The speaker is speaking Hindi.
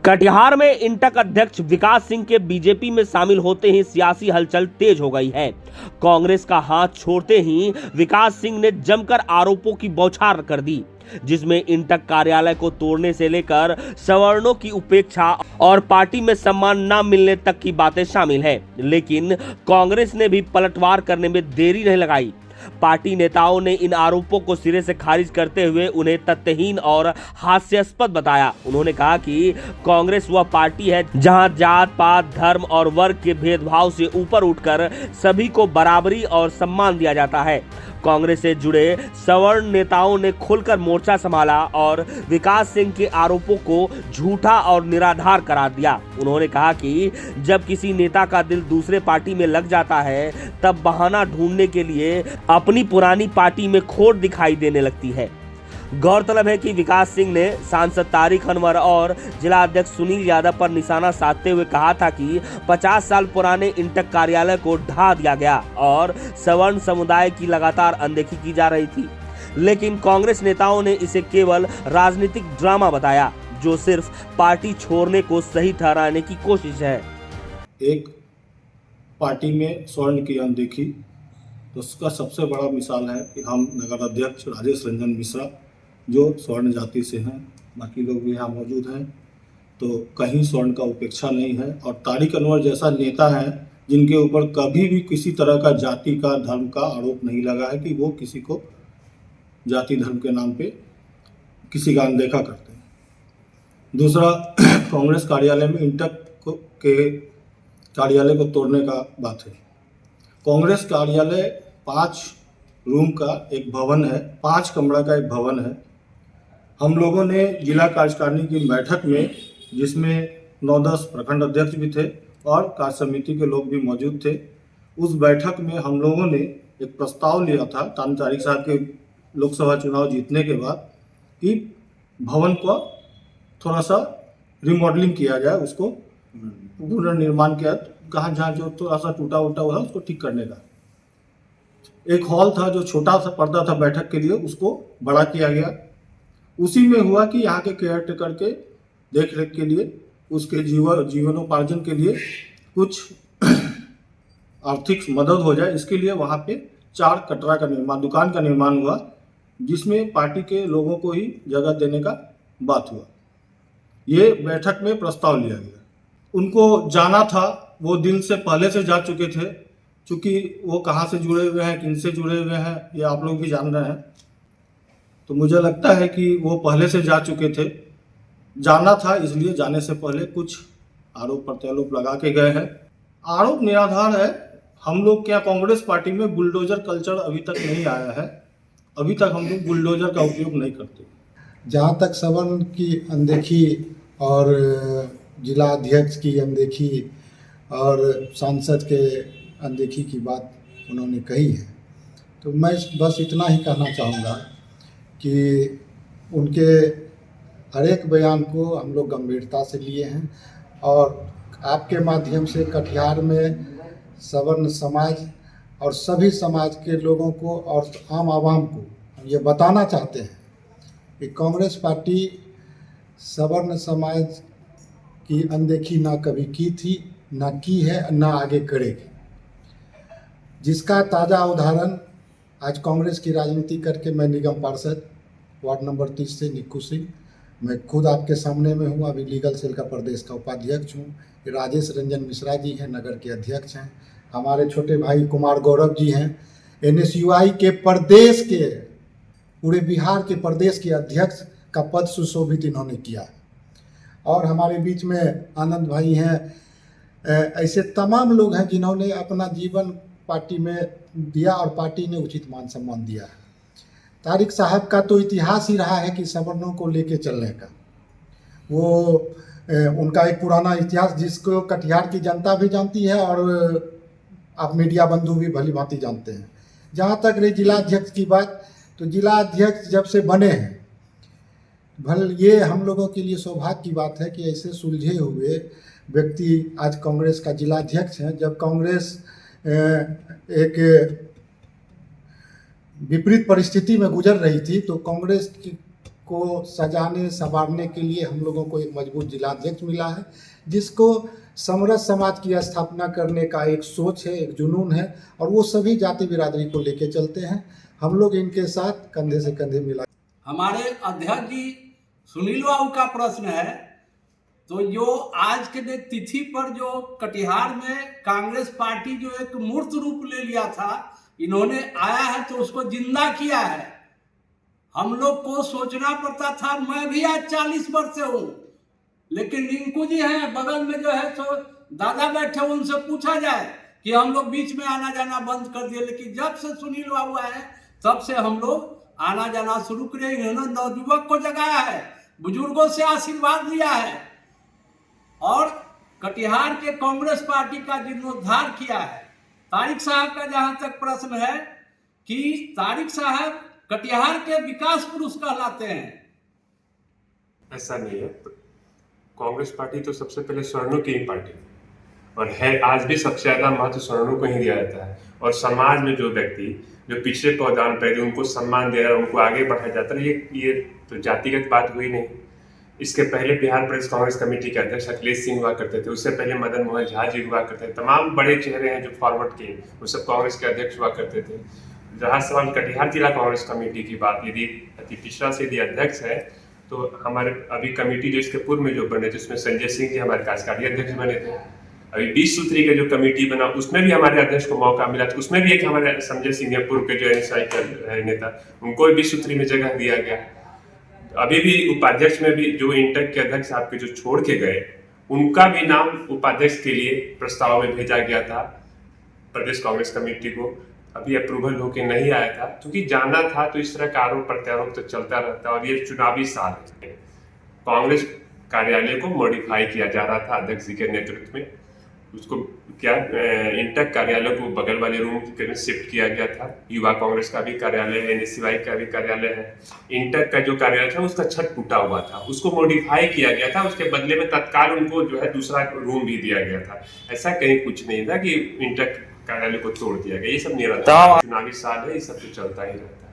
कटिहार में इंटक अध्यक्ष विकास सिंह के बीजेपी में शामिल होते ही सियासी हलचल तेज हो गई है। कांग्रेस का हाथ छोड़ते ही विकास सिंह ने जमकर आरोपों की बौछार कर दी, जिसमें इंटक कार्यालय को तोड़ने से लेकर सवर्णों की उपेक्षा और पार्टी में सम्मान न मिलने तक की बातें शामिल है। लेकिन कांग्रेस ने भी पलटवार करने में देरी नहीं लगाई। पार्टी नेताओं ने इन आरोपों को सिरे से खारिज करते हुए उन्हें तथ्यहीन और हास्यास्पद बताया। उन्होंने कहा कि कांग्रेस वह पार्टी है जहां जात पात धर्म और वर्ग के भेदभाव से ऊपर उठकर सभी को बराबरी और सम्मान दिया जाता है। कांग्रेस से जुड़े सवर्ण नेताओं ने खुलकर मोर्चा संभाला और विकास सिंह के आरोपों को झूठा और निराधार करार दिया। उन्होंने कहा कि जब किसी नेता का दिल दूसरे पार्टी में लग जाता है तब बहाना ढूंढने के लिए अपनी पुरानी पार्टी में खोट दिखाई देने लगती है। गौरतलब है कि विकास सिंह ने सांसद तारिक अनवर और जिला अध्यक्ष सुनील यादव पर निशाना साधते हुए कहा था कि 50 साल पुराने इंटक कार्यालय को ढा दिया गया और सवर्ण समुदाय की लगातार अनदेखी की जा रही थी। लेकिन कांग्रेस नेताओं ने इसे केवल राजनीतिक ड्रामा बताया, जो सिर्फ पार्टी छोड़ने को सही ठहराने की कोशिश है। एक पार्टी में स्वर्ण की अनदेखी, तो उसका सबसे बड़ा मिसाल है कि हम नगर अध्यक्ष राजेश रंजन मिश्रा जो स्वर्ण जाति से हैं, बाकी लोग भी यहाँ मौजूद हैं, तो कहीं स्वर्ण का उपेक्षा नहीं है। और तारिक अनवर जैसा नेता है जिनके ऊपर कभी भी किसी तरह का जाति का धर्म का आरोप नहीं लगा है कि वो किसी को जाति धर्म के नाम पे किसी का अनदेखा करते हैं। दूसरा, कांग्रेस कार्यालय में इंटक के कार्यालय को तोड़ने का बात है। कांग्रेस कार्यालय 5 रूम का एक भवन है, 5 कमरा का एक भवन है। हम लोगों ने जिला कार्यकारिणी की बैठक में, जिसमें 9-10 प्रखंड अध्यक्ष भी थे और कार्य समिति के लोग भी मौजूद थे, उस बैठक में हम लोगों ने एक प्रस्ताव लिया था तारिक साहब के लोकसभा चुनाव जीतने के बाद कि भवन को थोड़ा सा रिमॉडलिंग किया जाए, उसको पुनर्निर्माण किया, कहाँ जहाँ जो थोड़ा सा टूटा उटा हुआ है उसको ठीक करने का। एक हॉल था जो छोटा सा पर्दा था बैठक के लिए, उसको बड़ा किया गया। उसी में हुआ कि यहाँ के केयर टेकर के देख रेख के लिए, उसके जीवनोपार्जन के लिए कुछ आर्थिक मदद हो जाए, इसके लिए वहाँ पे 4 कटरा का निर्माण, दुकान का निर्माण हुआ, जिसमें पार्टी के लोगों को ही जगह देने का बात हुआ। ये बैठक में प्रस्ताव लिया गया। उनको जाना था, वो दिन से पहले से जा चुके थे, क्योंकि वो कहाँ से जुड़े हुए हैं, किन से जुड़े हुए हैं, ये आप लोग भी जान रहे हैं। तो मुझे लगता है कि वो पहले से जा चुके थे, जाना था, इसलिए जाने से पहले कुछ आरोप प्रत्यारोप लगा के गए हैं। आरोप निराधार है। हम लोग क्या, कांग्रेस पार्टी में बुलडोजर कल्चर अभी तक नहीं आया है। अभी तक हम लोग बुलडोजर का उपयोग नहीं करते। जहाँ तक सवर्ण की अनदेखी और जिला अध्यक्ष की अनदेखी और सांसद के अनदेखी की बात उन्होंने कही है, तो मैं बस इतना ही कहना चाहूँगा कि उनके हर एक बयान को हम लोग गंभीरता से लिए हैं और आपके माध्यम से कटिहार में सवर्ण समाज और सभी समाज के लोगों को और आम आवाम को हम ये बताना चाहते हैं कि कांग्रेस पार्टी सवर्ण समाज की अनदेखी ना कभी की थी, ना की है, ना आगे करेगी। जिसका ताज़ा उदाहरण आज कांग्रेस की राजनीति करके मैं निगम पार्षद वार्ड नंबर 30 से निक्कू सिंह, मैं खुद आपके सामने में हूँ, अभी लीगल सेल का प्रदेश का उपाध्यक्ष हूँ। राजेश रंजन मिश्रा जी हैं, नगर के अध्यक्ष हैं। हमारे छोटे भाई कुमार गौरव जी हैं, NSUI के प्रदेश के, पूरे बिहार के प्रदेश के अध्यक्ष का पद सुशोभित इन्होंने किया है। और हमारे बीच में आनंद भाई हैं। ऐसे तमाम लोग हैं जिन्होंने अपना जीवन पार्टी में दिया और पार्टी ने उचित मान सम्मान दिया है। तारिक साहब का तो इतिहास ही रहा है कि सवर्णों को लेके चलने का। वो उनका एक पुराना इतिहास जिसको कटिहार की जनता भी जानती है और आप मीडिया बंधु भी भली भांति जानते हैं। जहाँ तक रही जिला अध्यक्ष की बात, तो जिला अध्यक्ष जब से बने हैं, ये हम लोगों के लिए सौभाग्य की बात है कि ऐसे सुलझे हुए व्यक्ति आज कांग्रेस का जिला अध्यक्ष हैं। जब कांग्रेस एक विपरीत परिस्थिति में गुजर रही थी तो कांग्रेस को सजाने संवारने के लिए हम लोगों को एक मजबूत जिलाध्यक्ष मिला है, जिसको समरस समाज की स्थापना करने का एक सोच है, एक जुनून है, और वो सभी जाति बिरादरी को लेके चलते हैं। हम लोग इनके साथ कंधे से कंधे मिला। हमारे अध्यक्ष जी सुनील बाबू का प्रश्न है, तो जो आज के तिथि पर जो कटिहार में कांग्रेस पार्टी जो एक मूर्त रूप ले लिया था, इन्होंने आया है तो उसको जिंदा किया है। हम लोग को सोचना पड़ता था, मैं भी आज 40 वर्ष से हूँ, लेकिन रिंकू जी हैं बगल में जो है तो दादा बैठे, उनसे पूछा जाए कि हम लोग बीच में आना जाना बंद कर दिए, लेकिन जब से सुनील बाबू आए तब से हम लोग आना जाना शुरू करे। इन्होंने नवयुवक को जगाया है, बुजुर्गों से आशीर्वाद लिया है और कटिहार के कांग्रेस पार्टी का जीर्णोद्धार किया है। तारिक साहब का जहां तक प्रश्न है कि तारिक साहब कटिहार के विकास पुरुष कहलाते हैं। ऐसा नहीं है, कांग्रेस पार्टी तो सबसे पहले स्वर्णों की ही पार्टी है और है, आज भी सबसे ज्यादा महत्व स्वर्णों को ही दिया जाता है। और समाज में जो व्यक्ति जो पिछले पौधान पर उनको सम्मान दे रहा है, उनको आगे बढ़ाया जाता है। ये तो जातिगत बात हुई नहीं। इसके पहले बिहार प्रदेश कांग्रेस कमेटी के अध्यक्ष अखिलेश सिंह हुआ करते थे, उससे पहले मदन मोहन झा जी हुआ करते थे। तमाम बड़े चेहरे हैं जो फॉरवर्ड के, वो सब कांग्रेस के अध्यक्ष हुआ करते थे। जहाँ सवाल कटिहार जिला कांग्रेस कमेटी की बात, यदि अति पिछड़ा से यदि अध्यक्ष है तो हमारे अभी कमेटी जो इसके पूर्व में जो बने थे उसमें संजय सिंह जी हमारे कार्यकारी अध्यक्ष बने थे। अभी 20 सूत्री का जो कमेटी बना उसमें भी हमारे अध्यक्ष को मौका मिला, तो उसमें भी एक हमारे संजय सिंह पूर्व के जो एनएसआई नेता, उनको भी 20 सूत्री में जगह दिया गया। अभी भी उपाध्यक्ष में भी जो इंटक के अध्यक्ष आपके जो छोड़ के गए, उनका भी नाम उपाध्यक्ष के लिए प्रस्ताव में भेजा गया था प्रदेश कांग्रेस कमेटी को। अभी अप्रूवल होके नहीं आया था, क्योंकि जाना था तो इस तरह का आरोप प्रत्यारोप तो चलता रहता है। और ये चुनावी साल है, कांग्रेस कार्यालय को मॉडिफाई किया जा रहा था अध्यक्ष जी के नेतृत्व में। उसको क्या इंटक कार्यालय को बगल वाले रूम में शिफ्ट किया गया था। युवा कांग्रेस का भी कार्यालय है, एनएसयूआई का भी कार्यालय है। इंटक का जो कार्यालय था उसका छत टूटा हुआ था, उसको मॉडिफाई किया गया था। उसके बदले में तत्काल उनको जो है दूसरा रूम भी दिया गया था। ऐसा कहीं कुछ नहीं था कि इंटक कार्यालय को तोड़ दिया गया। ये सब निरंतर चुनावी साल है, ये सब तो चलता ही रहता है।